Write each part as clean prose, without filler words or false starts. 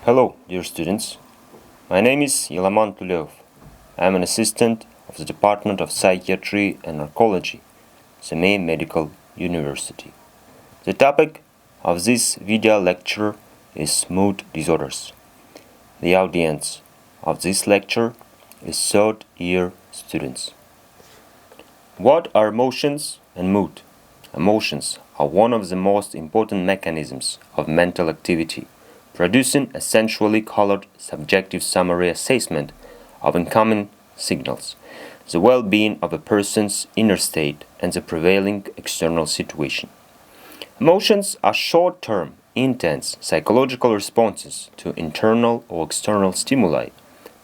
Hello, dear students. My name is Yelaman Tulev. I am an assistant of the Department of Psychiatry and Narcology, Semey Medical University. The topic of this video lecture is mood disorders. The audience of this lecture is third-year students. What are emotions and mood? Emotions are one of the most important mechanisms of mental activity, producing a sensually colored subjective summary assessment of incoming signals, the well-being of a person's inner state, and the prevailing external situation. Emotions are short-term, intense psychological responses to internal or external stimuli,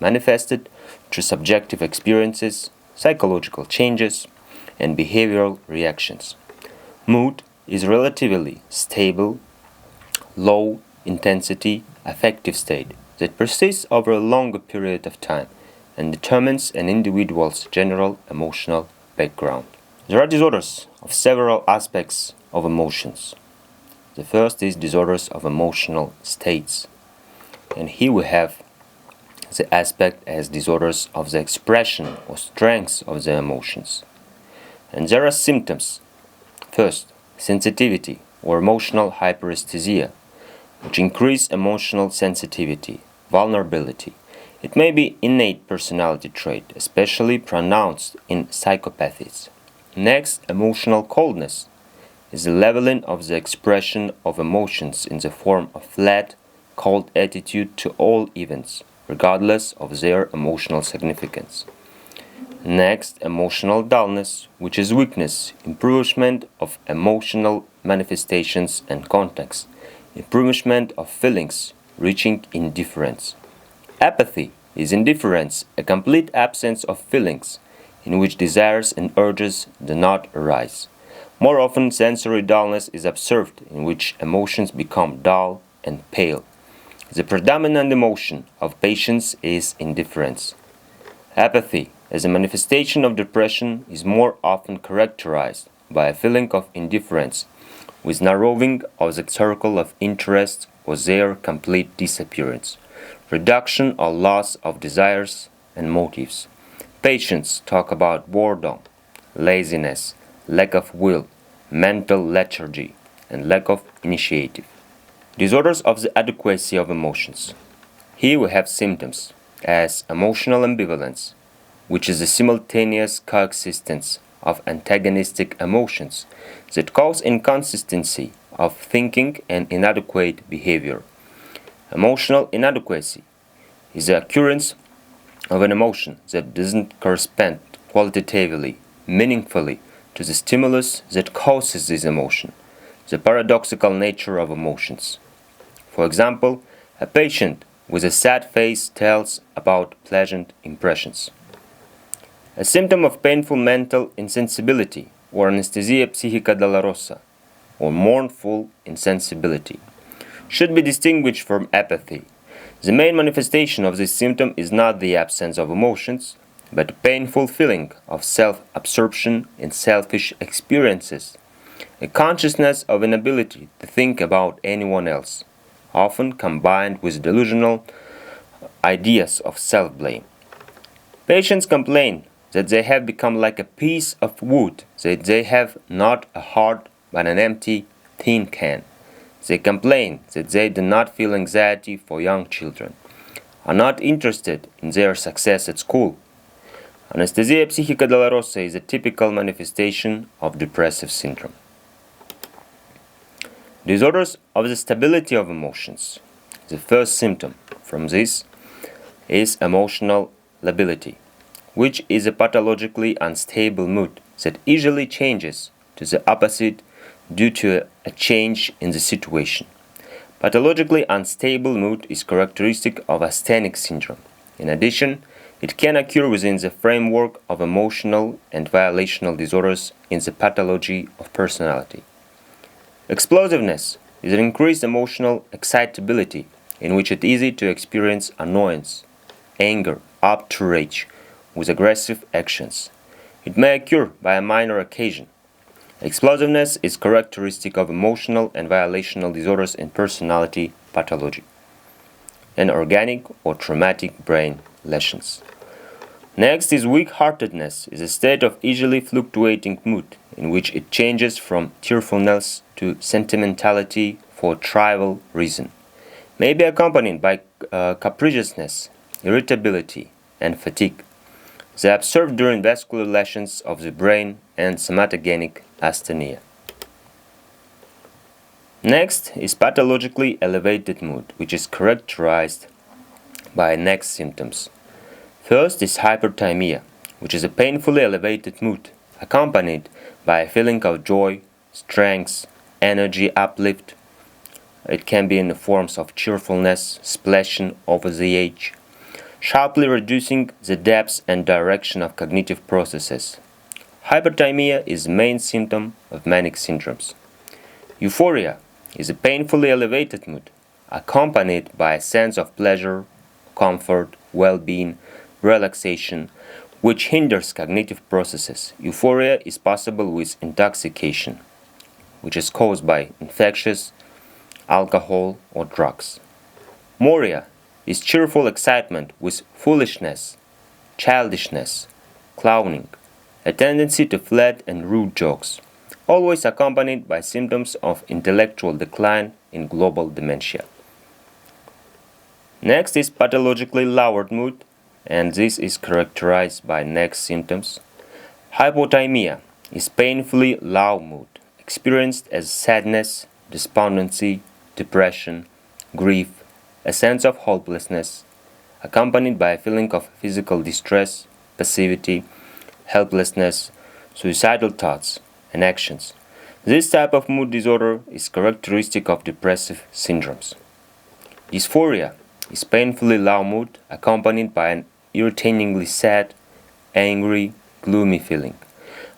manifested through subjective experiences, psychological changes, and behavioral reactions. Mood is relatively stable, low-intensity affective state that persists over a longer period of time and determines an individual's general emotional background. There are disorders of several aspects of emotions. The first is disorders of emotional states. And here we have the aspect as disorders of the expression or strength of the emotions. And there are symptoms. First, sensitivity or emotional hyperesthesia, which increase emotional sensitivity, vulnerability. It may be innate personality trait, especially pronounced in psychopathies. Next, emotional coldness is the leveling of the expression of emotions in the form of flat, cold attitude to all events, regardless of their emotional significance. Next, emotional dullness, which is weakness, improvement of emotional manifestations and context, improvement of feelings, reaching indifference. Apathy is indifference, a complete absence of feelings, in which desires and urges do not arise. More often, sensory dullness is observed, in which emotions become dull and pale. The predominant emotion of patients is indifference. Apathy, as a manifestation of depression, is more often characterized by a feeling of indifference, with narrowing of the circle of interest or their complete disappearance, reduction or loss of desires and motives. Patients talk about boredom, laziness, lack of will, mental lethargy, and lack of initiative. Disorders of the adequacy of emotions. Here we have symptoms as emotional ambivalence, which is a simultaneous coexistence of antagonistic emotions that cause inconsistency of thinking and inadequate behavior. Emotional inadequacy is the occurrence of an emotion that doesn't correspond qualitatively, meaningfully to the stimulus that causes this emotion, the paradoxical nature of emotions. For example, a patient with a sad face tells about pleasant impressions. A symptom of painful mental insensibility or anesthesia psíquica dolorosa or mournful insensibility should be distinguished from apathy. The main manifestation of this symptom is not the absence of emotions, but a painful feeling of self-absorption in selfish experiences, a consciousness of inability to think about anyone else, often combined with delusional ideas of self-blame. Patients complain that they have become like a piece of wood, that they have not a heart but an empty tin can. They complain that they do not feel anxiety for young children, are not interested in their success at school. Anesthesia psíquica dolorosa is a typical manifestation of depressive syndrome. Disorders of the stability of emotions. The first symptom from this is emotional lability, which is a pathologically unstable mood that easily changes to the opposite due to a change in the situation. Pathologically unstable mood is characteristic of asthenic syndrome. In addition, it can occur within the framework of emotional and violational disorders in the pathology of personality. Explosiveness is an increased emotional excitability in which it is easy to experience annoyance, anger, up to rage, with aggressive actions. It may occur by a minor occasion. Explosiveness is characteristic of emotional and violational disorders in personality pathology. and organic or traumatic brain lesions. Next is weak-heartedness, is a state of easily fluctuating mood in which it changes from cheerfulness to sentimentality for trivial reason. May be accompanied by capriciousness, irritability, and fatigue. They are observed during vascular lesions of the brain and somatogenic asthenia. Next is pathologically elevated mood, which is characterized by next symptoms. First is hyperthymia, which is a painfully elevated mood, accompanied by a feeling of joy, strength, energy uplift. It can be in the forms of cheerfulness, splashing over the edge, sharply reducing the depth and direction of cognitive processes. Hyperthymia is the main symptom of manic syndromes. Euphoria is a painfully elevated mood, accompanied by a sense of pleasure, comfort, well-being, relaxation, which hinders cognitive processes. Euphoria is possible with intoxication, which is caused by infectious, alcohol, or drugs. Moria is cheerful excitement with foolishness, childishness, clowning, a tendency to flat and rude jokes, always accompanied by symptoms of intellectual decline in global dementia. Next is pathologically lowered mood, and this is characterized by next symptoms. Hypothymia is painfully low mood, experienced as sadness, despondency, depression, grief, a sense of hopelessness, accompanied by a feeling of physical distress, passivity, helplessness, suicidal thoughts, and actions. This type of mood disorder is characteristic of depressive syndromes. Dysphoria is painfully low mood, accompanied by an irritatingly sad, angry, gloomy feeling.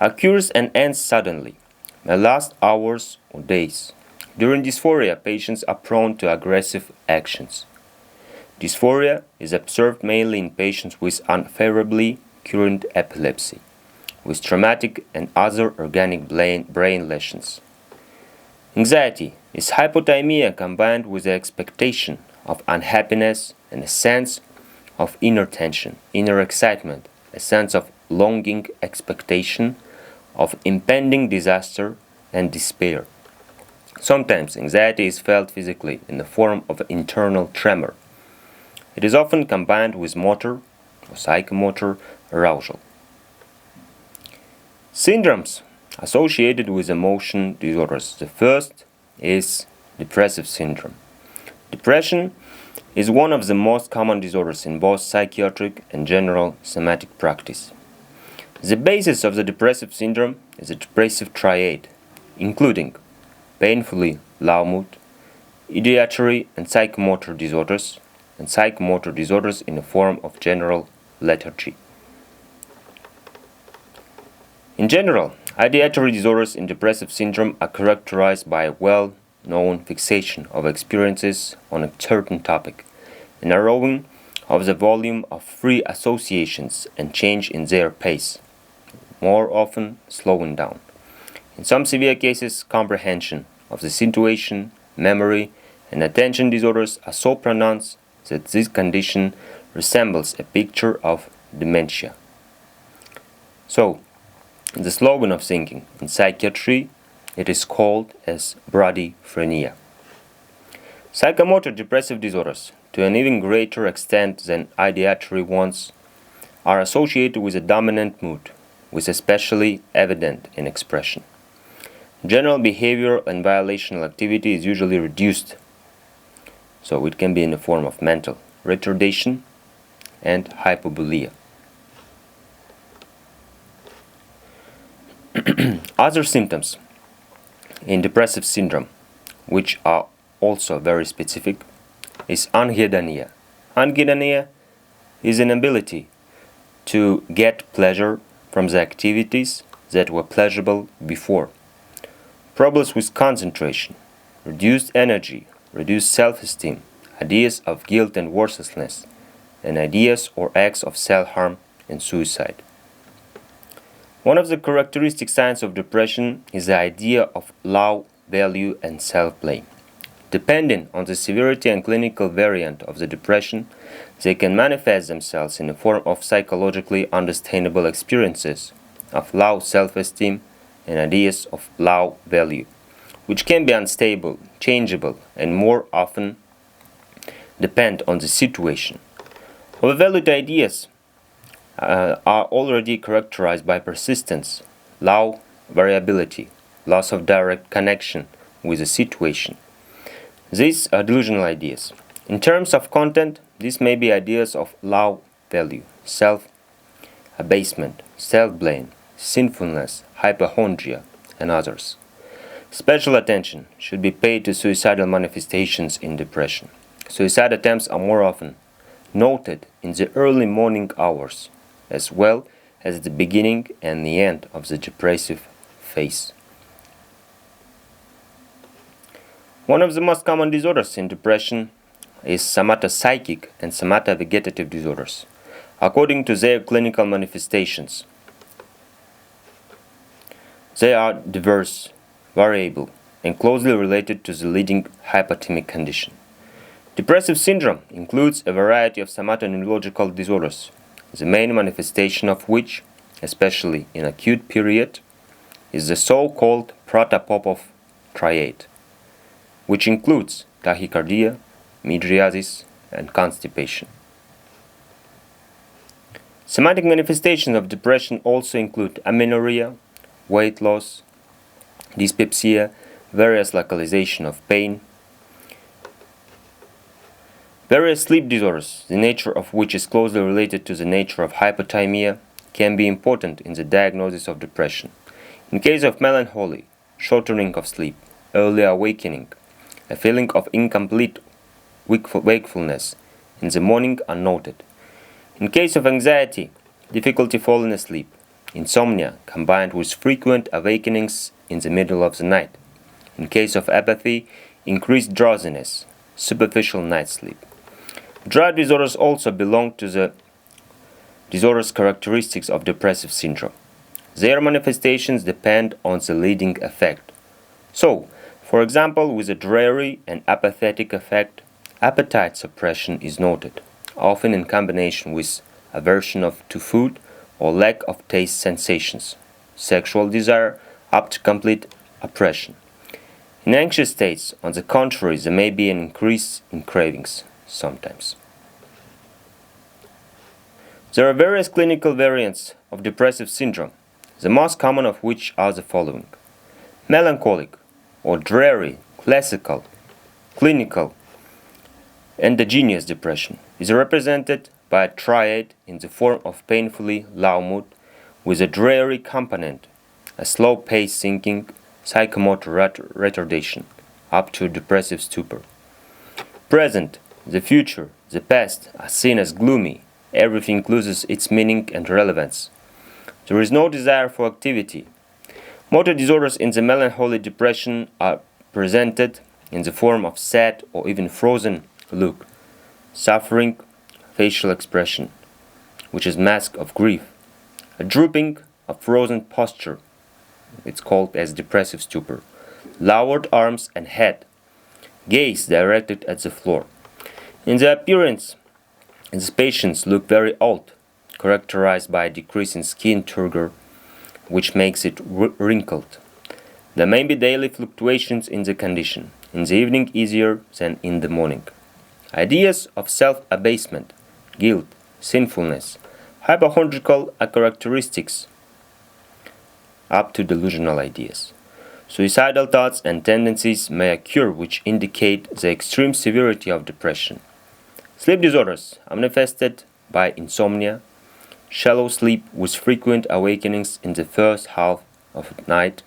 Occurs and ends suddenly, may last hours or days. During dysphoria, patients are prone to aggressive actions. Dysphoria is observed mainly in patients with unfavorably current epilepsy, with traumatic and other organic brain lesions. Anxiety is hypothymia combined with the expectation of unhappiness and a sense of inner tension, inner excitement, a sense of longing expectation of impending disaster and despair. Sometimes anxiety is felt physically in the form of internal tremor. It is often combined with motor or psychomotor arousal. Syndromes associated with emotion disorders. The first is depressive syndrome. Depression is one of the most common disorders in both psychiatric and general somatic practice. The basis of the depressive syndrome is a depressive triad, including painfully low mood, ideatory and psychomotor disorders in the form of general lethargy. In general, ideatory disorders in depressive syndrome are characterized by a well-known fixation of experiences on a certain topic, a narrowing of the volume of free associations and change in their pace, more often slowing down. In some severe cases, comprehension of the situation, memory, and attention disorders are so pronounced that this condition resembles a picture of dementia. So, the slowing of thinking in psychiatry, it is called as bradyphrenia. Psychomotor depressive disorders, to an even greater extent than ideatory ones, are associated with a dominant mood, with especially evident in expression. General behavioral and violational activity is usually reduced, so it can be in the form of mental retardation and hypobulia. Other symptoms in depressive syndrome, which are also very specific, is anhedonia. Anhedonia is an ability to get pleasure from the activities that were pleasurable before. Problems with concentration, reduced energy, reduced self-esteem, ideas of guilt and worthlessness, and ideas or acts of self-harm and suicide. One of the characteristic signs of depression is the idea of low value and self-blame. Depending on the severity and clinical variant of the depression, they can manifest themselves in the form of psychologically understandable experiences of low self-esteem and ideas of low value, which can be unstable, changeable, and more often depend on the situation. Overvalued ideas are already characterized by persistence, low variability, loss of direct connection with the situation. These are delusional ideas. In terms of content, these may be ideas of low value, self-abasement, self-blame, sinfulness, hypochondria, and others. Special attention should be paid to suicidal manifestations in depression. Suicide attempts are more often noted in the early morning hours, as well as the beginning and the end of the depressive phase. One of the most common disorders in depression is somatopsychic and somatovegetative disorders, according to their clinical manifestations. They are diverse, variable, and closely related to the leading hypothymic condition. Depressive syndrome includes a variety of somatoneurological disorders, the main manifestation of which, especially in acute period, is the so-called Protopopov triad, which includes tachycardia, mydriasis, and constipation. Somatic manifestations of depression also include amenorrhea, weight loss, dyspepsia, various localization of pain, various sleep disorders, the nature of which is closely related to the nature of hypothymia, can be important in the diagnosis of depression. In case of melancholy, shortening of sleep, early awakening, a feeling of incomplete wakefulness in the morning are noted. In case of anxiety, difficulty falling asleep, insomnia combined with frequent awakenings in the middle of the night. In case of apathy, increased drowsiness, superficial night sleep. Drive disorders also belong to the disorders characteristics of depressive syndrome. Their manifestations depend on the leading effect. So, for example, with a dreary and apathetic effect, appetite suppression is noted, often in combination with aversion to food or lack of taste sensations, sexual desire up to complete oppression. In anxious states, on the contrary, there may be an increase in cravings, sometimes. There are various clinical variants of depressive syndrome, the most common of which are the following. Melancholic or dreary, classical, clinical, endogenous depression is represented by a triad in the form of painfully low mood with a dreary component, a slow pace sinking, psychomotor retardation, up to depressive stupor. Present, the future, the past are seen as gloomy. Everything loses its meaning and relevance. There is no desire for activity. Motor disorders in the melancholy depression are presented in the form of sad or even frozen look, suffering, facial expression, which is mask of grief, a drooping, a frozen posture, it's called as depressive stupor, lowered arms and head, gaze directed at the floor. In the appearance, these patients look very old, characterized by a decrease in skin turgor, which makes it wrinkled. There may be daily fluctuations in the condition, in the evening easier than in the morning. Ideas of self-abasement, guilt, sinfulness, hypochondriacal characteristics, up to delusional ideas. Suicidal thoughts and tendencies may occur which indicate the extreme severity of depression. Sleep disorders are manifested by insomnia, shallow sleep with frequent awakenings in the first half of the night,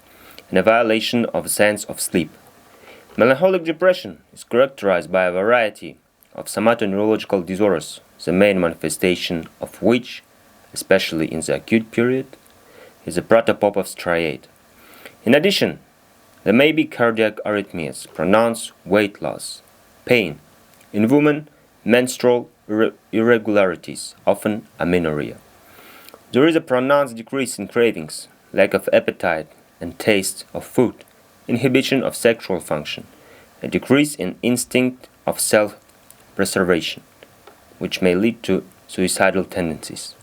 and a violation of a sense of sleep. Melancholic depression is characterized by a variety of somatoneurological disorders, the main manifestation of which, especially in the acute period, is the Protopopov triad. In addition, there may be cardiac arrhythmias, pronounced weight loss, pain. In women, menstrual irregularities, often amenorrhea. There is a pronounced decrease in cravings, lack of appetite and taste of food, inhibition of sexual function, a decrease in instinct of self-preservation, which may lead to suicidal tendencies.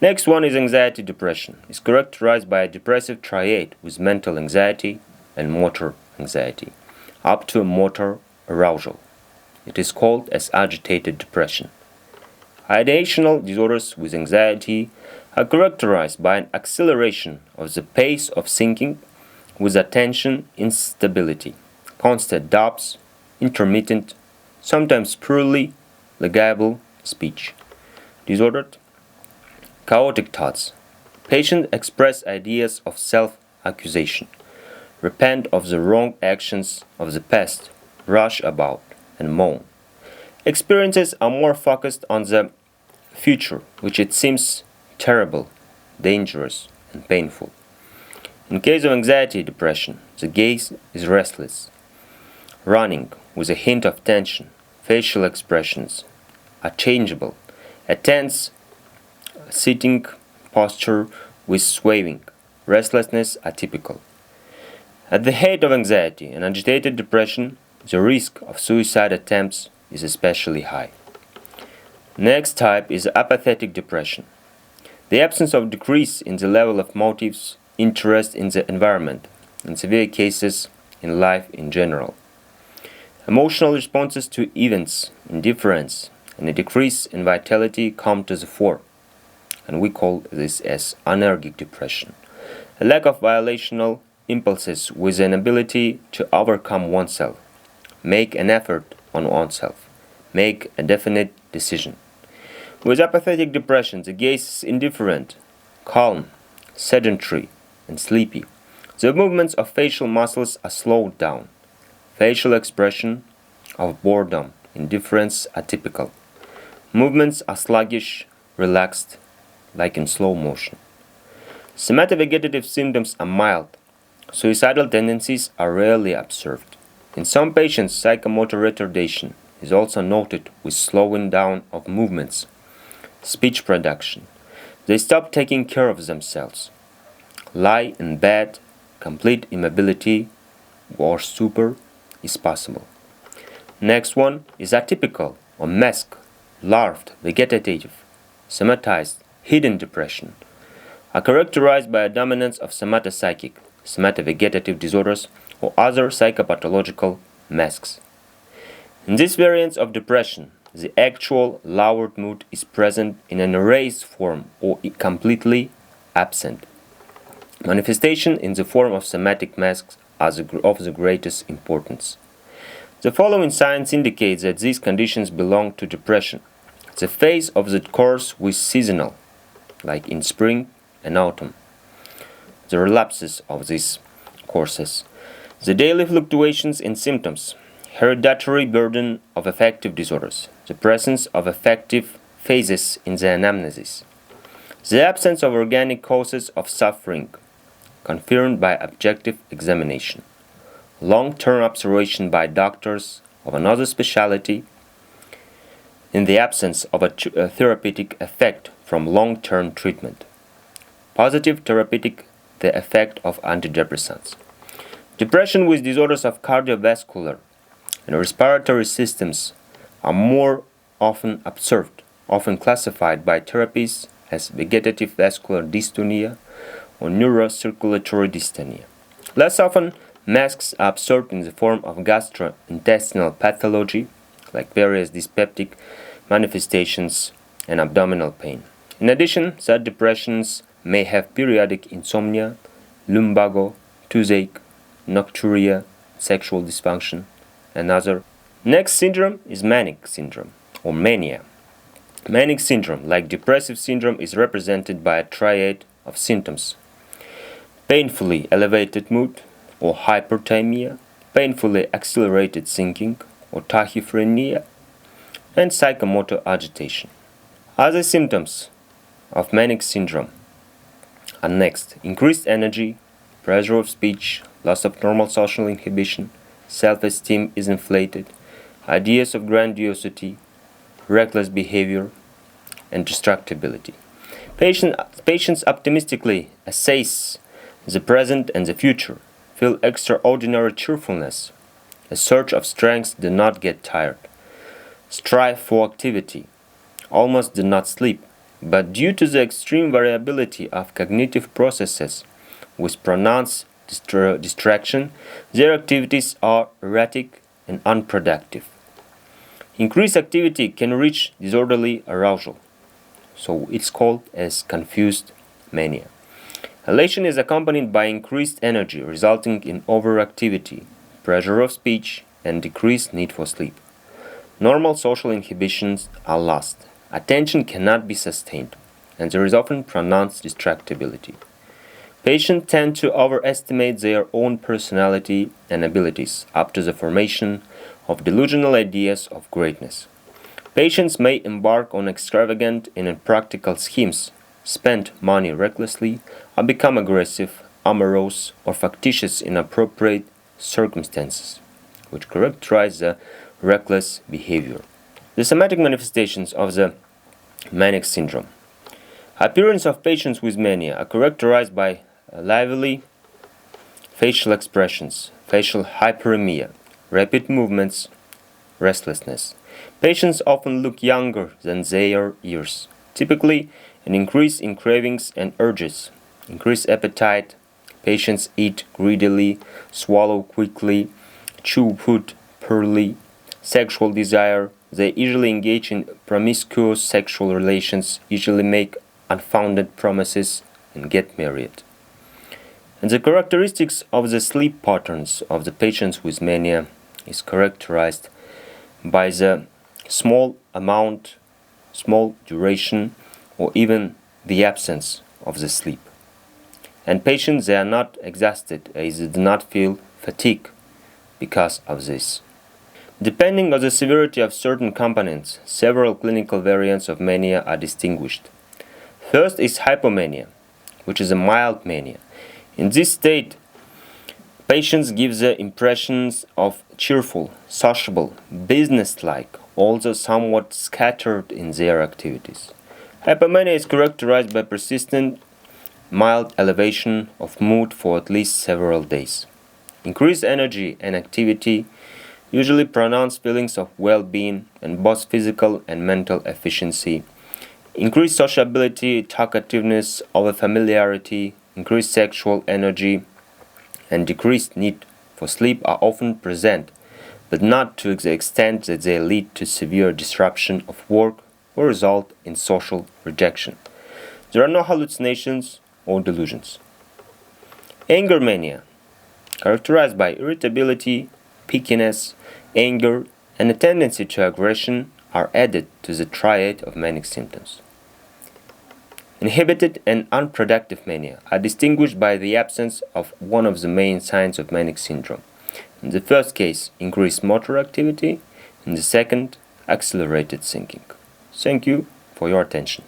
Next one is anxiety depression. It's characterized by a depressive triad with mental anxiety and motor anxiety, up to motor arousal. It is called as agitated depression. Ideational disorders with anxiety are characterized by an acceleration of the pace of thinking with attention instability, constant doubts, intermittent, sometimes purely legible speech. Disordered, chaotic thoughts. Patients express ideas of self-accusation, repent of the wrong actions of the past, rush about, and moan. Experiences are more focused on the future, which it seems terrible, dangerous, and painful. In case of anxiety depression, the gaze is restless, running with a hint of tension. Facial expressions are changeable, a tense sitting posture with swaying, restlessness atypical. At the height of anxiety and agitated depression, the risk of suicide attempts is especially high. Next type is apathetic depression. The absence of decrease in the level of motives, interest in the environment, in severe cases in life in general. Emotional responses to events, indifference, and a decrease in vitality come to the fore, and we call this as anergic depression. A lack of volitional impulses with an ability to overcome oneself, make an effort on oneself, make a definite decision. With apathetic depression, the gaze is indifferent, calm, sedentary, and sleepy. The movements of facial muscles are slowed down. Facial expression of boredom, indifference atypical. Movements are sluggish, relaxed, like in slow motion. Somatovegetative symptoms are mild. Suicidal tendencies are rarely observed. In some patients, psychomotor retardation is also noted with slowing down of movements, speech production. They stop taking care of themselves. Lie in bed, complete immobility or stupor is possible. Next one is atypical or masked, larval, vegetative, somatized, hidden depression, are characterized by a dominance of somatopsychic, somatovegetative disorders, or other psychopathological masks. In this variant of depression, the actual lowered mood is present in an erased form or completely absent. Manifestation in the form of somatic masks are of the greatest importance. The following signs indicate that these conditions belong to depression. The phase of the course was seasonal, like in spring and autumn. The relapses of these courses. The daily fluctuations in symptoms. Hereditary burden of affective disorders. The presence of affective phases in the anamnesis. The absence of organic causes of suffering, confirmed by objective examination. Long-term observation by doctors of another specialty in the absence of a therapeutic effect from long-term treatment. Positive therapeutic the effect of antidepressants. Depression with disorders of cardiovascular and respiratory systems are more often observed, often classified by therapies as vegetative vascular dystonia or neurocirculatory dystonia. Less often, masks are observed in the form of gastrointestinal pathology, like various dyspeptic manifestations and abdominal pain. In addition, such depressions may have periodic insomnia, lumbago, toothache, nocturia, sexual dysfunction, and other. Next syndrome is manic syndrome or mania. Manic syndrome, like depressive syndrome, is represented by a triad of symptoms: painfully elevated mood or hyperthymia, painfully accelerated thinking or tachyphrenia, and psychomotor agitation. Other symptoms of manic syndrome are next: increased energy, pressure of speech, loss of normal social inhibition, self-esteem is inflated, ideas of grandiosity, reckless behavior, and distractibility. Patients optimistically assess the present and the future, feel extraordinary cheerfulness, a surge of strength, do not get tired, strive for activity, almost do not sleep, but due to the extreme variability of cognitive processes with pronounced distraction, their activities are erratic and unproductive. Increased activity can reach disorderly arousal, so it's called as confused mania. Elation is accompanied by increased energy, resulting in overactivity, pressure of speech, and decreased need for sleep. Normal social inhibitions are lost. Attention cannot be sustained, and there is often pronounced distractibility. Patients tend to overestimate their own personality and abilities up to the formation of delusional ideas of greatness. Patients may embark on extravagant and impractical schemes, spend money recklessly, or become aggressive, amorous, or factitious in appropriate circumstances, which characterize the reckless behavior. The somatic manifestations of the manic syndrome. Appearance of patients with mania are characterized by lively facial expressions, facial hyperemia, rapid movements, restlessness. Patients often look younger than their years. Typically, an increase in cravings and urges, increased appetite. Patients eat greedily, swallow quickly, chew food poorly. Sexual desire. They usually engage in promiscuous sexual relations, usually make unfounded promises, and get married. And the characteristics of the sleep patterns of the patients with mania is characterized by the small amount, small duration, or even the absence of the sleep. And patients, they are not exhausted, as they do not feel fatigue because of this. Depending on the severity of certain components, several clinical variants of mania are distinguished. First is hypomania, which is a mild mania. In this state, patients give the impressions of cheerful, sociable, businesslike, although somewhat scattered in their activities. Hypomania is characterized by persistent, mild elevation of mood for at least several days. Increased energy and activity, usually pronounced feelings of well-being and both physical and mental efficiency. Increased sociability, talkativeness, overfamiliarity, increased sexual energy, and decreased need for sleep are often present, but not to the extent that they lead to severe disruption of work or result in social rejection. There are no hallucinations or delusions. Anger mania, characterized by irritability, pickiness, anger, and a tendency to aggression, are added to the triad of manic symptoms. Inhibited and unproductive mania are distinguished by the absence of one of the main signs of manic syndrome. In the first case, increased motor activity. In the second, accelerated thinking. Thank you for your attention.